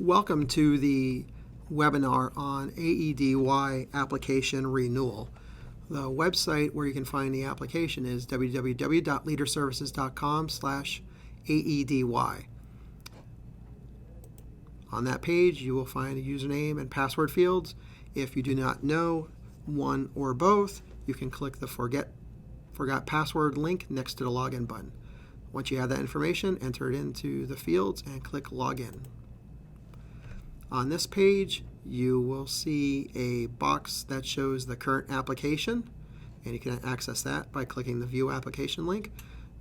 Welcome to the webinar on AEDY application renewal. The website where you can find the application is www.leaderservices.com/AEDY. On that page, you will find a username and password fields. If you do not know one or both, you can click the Forgot Password link next to the Login button. Once you have that information, enter it into the fields and click Login. On this page, you will see a box that shows the current application, and you can access that by clicking the View Application link.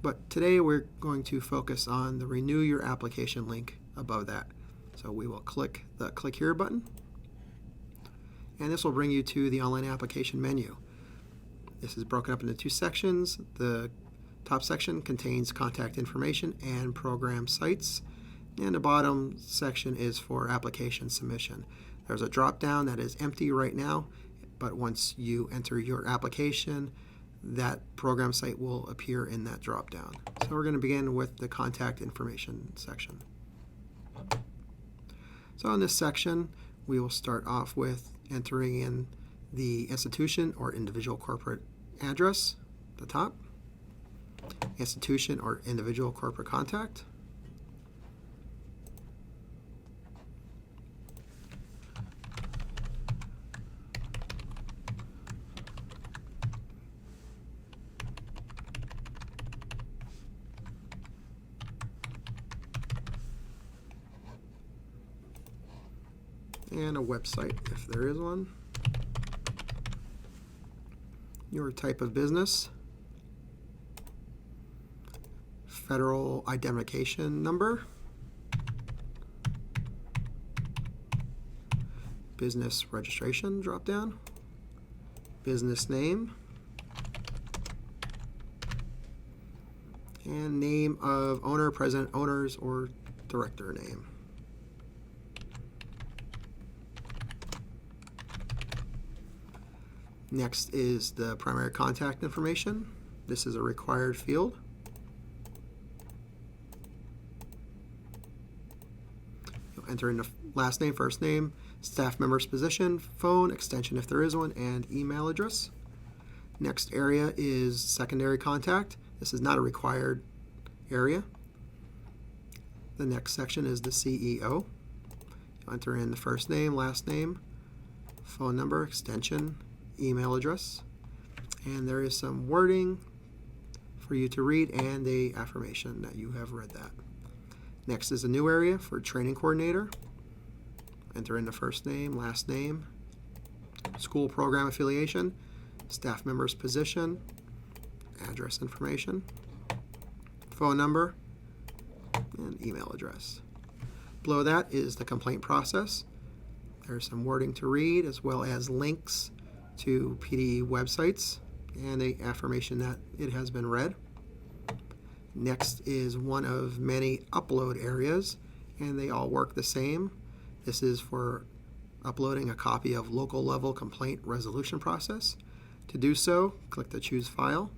But today we're going to focus on the Renew Your Application link above that. So we will click the Click Here button, and this will bring you to the Online Application menu. This is broken up into two sections. The top section contains contact information and program sites, and the bottom section is for application submission. There's a drop down that is empty right now, but once you enter your application, that program site will appear in that drop down. So we're going to begin with the contact information section. So in this section, we will start off with entering in the institution or individual corporate address at the top, institution or individual corporate contact, and a website if there is one, your type of business, federal identification number, business registration drop down, business name, and name of owner, president, owners, or director name. Next is the primary contact information. This is a required field. You'll enter in the last name, first name, staff member's position, phone, extension if there is one, and email address. Next area is secondary contact. This is not a required area. The next section is the CEO. You'll enter in the first name, last name, phone number, extension, email address, and there is some wording for you to read and the affirmation that you have read that. Next is a new area for training coordinator. Enter in the first name, last name, school program affiliation, staff member's position, address information, phone number, and email address. Below that is the complaint process. There's some wording to read as well as links to PDE websites and an affirmation that it has been read. Next is one of many upload areas, and they all work the same. This is for uploading a copy of local level complaint resolution process. To do so, click the Choose File.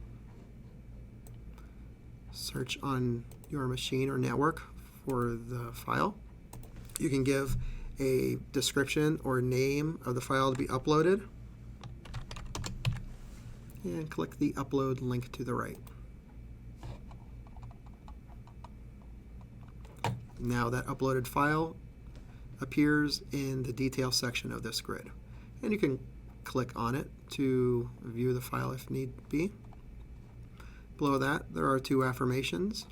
Search on your machine or network for the file. You can give a description or name of the file to be uploaded, and click the upload link to the right. Now that uploaded file appears in the details section of this grid, and you can click on it to view the file if need be. Below that, there are two affirmations.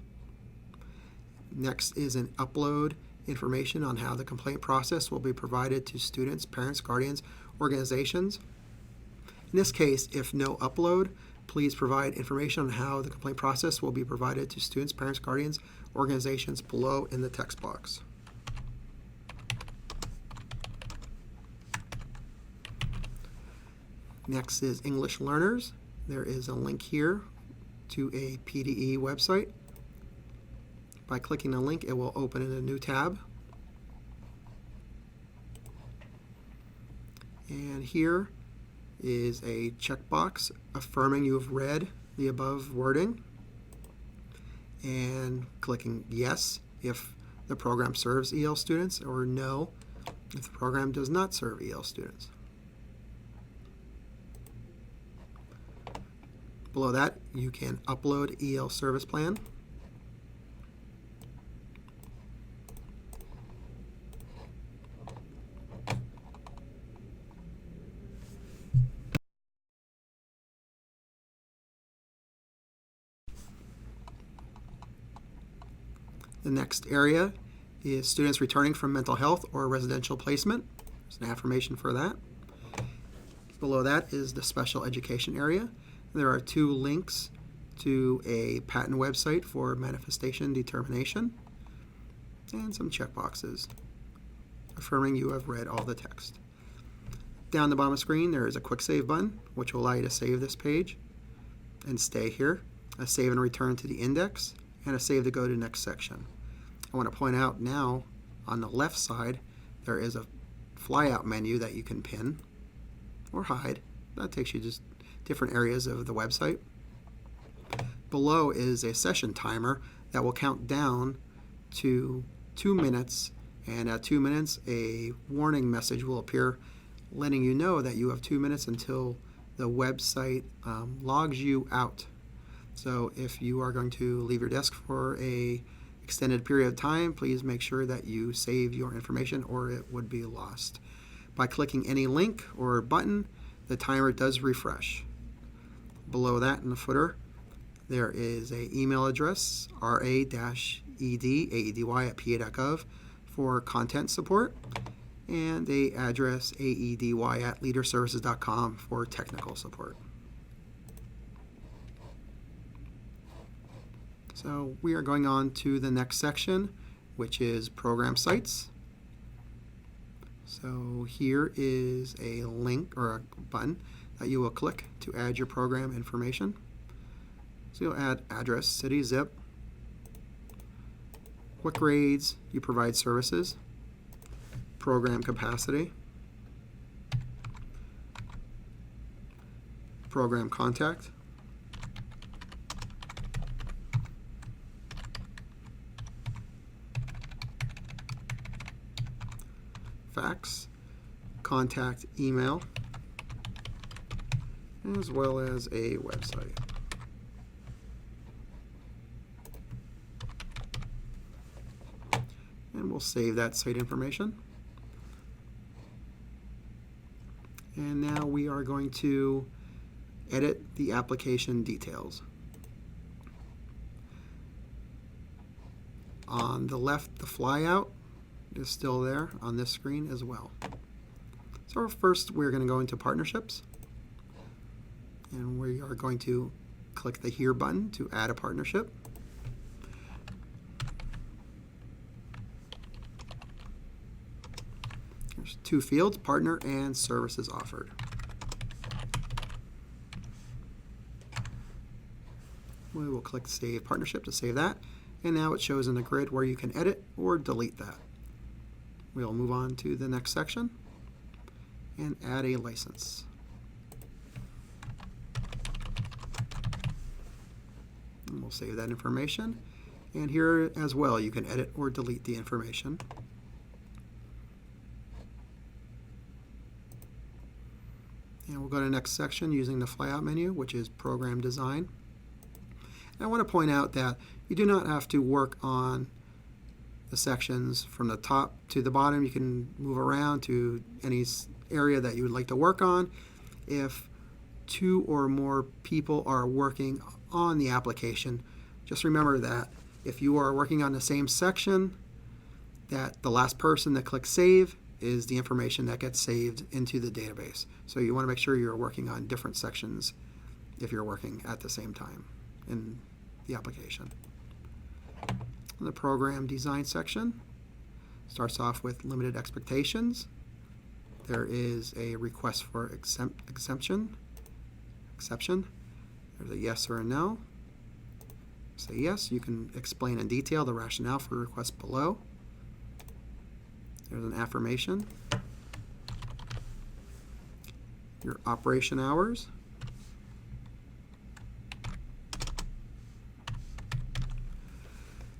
Next is an upload information on how the complaint process will be provided to students, parents, guardians, organizations. In this case, if no upload, please provide information on how the complaint process will be provided to students, parents, guardians, organizations below in the text box. Next is English learners. There is a link here to a PDE website. By clicking the link, it will open in a new tab. And here is a checkbox affirming you have read the above wording, and clicking yes if the program serves EL students, or no if the program does not serve EL students. Below that, you can upload EL service plan. The next area is students returning from mental health or residential placement. There's an affirmation for that. Below that is the special education area. There are 2 links to a patent website for manifestation determination and some checkboxes affirming you have read all the text. Down the bottom of the screen there is a quick save button which will allow you to save this page and stay here, a save and return to the index, and a save to go to the next section. I want to point out now on the left side there is a flyout menu that you can pin or hide. That takes you just different areas of the website. Below is a session timer that will count down to 2 minutes, and at 2 minutes a warning message will appear letting you know that you have 2 minutes until the website logs you out. So if you are going to leave your desk for a extended period of time, please make sure that you save your information or it would be lost. By clicking any link or button, the timer does refresh. Below that in the footer, there is an email address, ra-ed@pa.gov for content support, and an address, aedy@leaderservices.com for technical support. So we are going on to the next section, which is program sites. So here is a link or a button that you will click to add your program information. So you'll add address, city, zip, what grades you provide services, program capacity, program contact, fax, contact email, as well as a website. And we'll save that site information. And now we are going to edit the application details. On the left, the flyout is still there on this screen as well. So first we're going to go into partnerships, and we are going to click the Here button to add a partnership. There's 2 fields, partner and services offered. We will click Save Partnership to save that, and now it shows in the grid where you can edit or delete that. We'll move on to the next section and add a license. And we'll save that information. And here as well, you can edit or delete the information. And we'll go to the next section using the flyout menu, which is Program Design. And I want to point out that you do not have to work on the sections from the top to the bottom. You can move around to any area that you would like to work on. If 2 or more people are working on the application, just remember that if you are working on the same section, that the last person that clicks Save is the information that gets saved into the database. So you want to make sure you're working on different sections if you're working at the same time in the application. The program design section starts off with limited expectations. There is a request for exception. There's a yes or a no. Say yes. You can explain in detail the rationale for the request below. There's an affirmation. Your operation hours.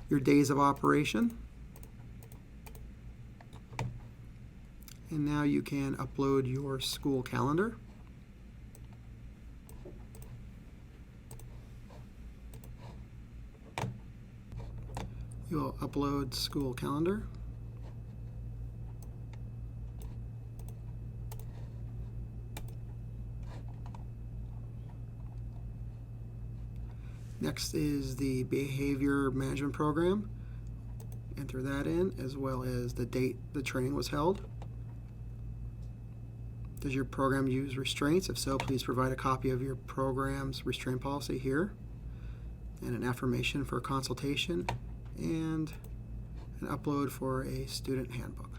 Your days of operation, And now you can upload your school calendar. You will upload school calendar. Next is the behavior management program. Enter that in, as well as the date the training was held. Does your program use restraints? If so, please provide a copy of your program's restraint policy here, and an affirmation for consultation, and an upload for a student handbook.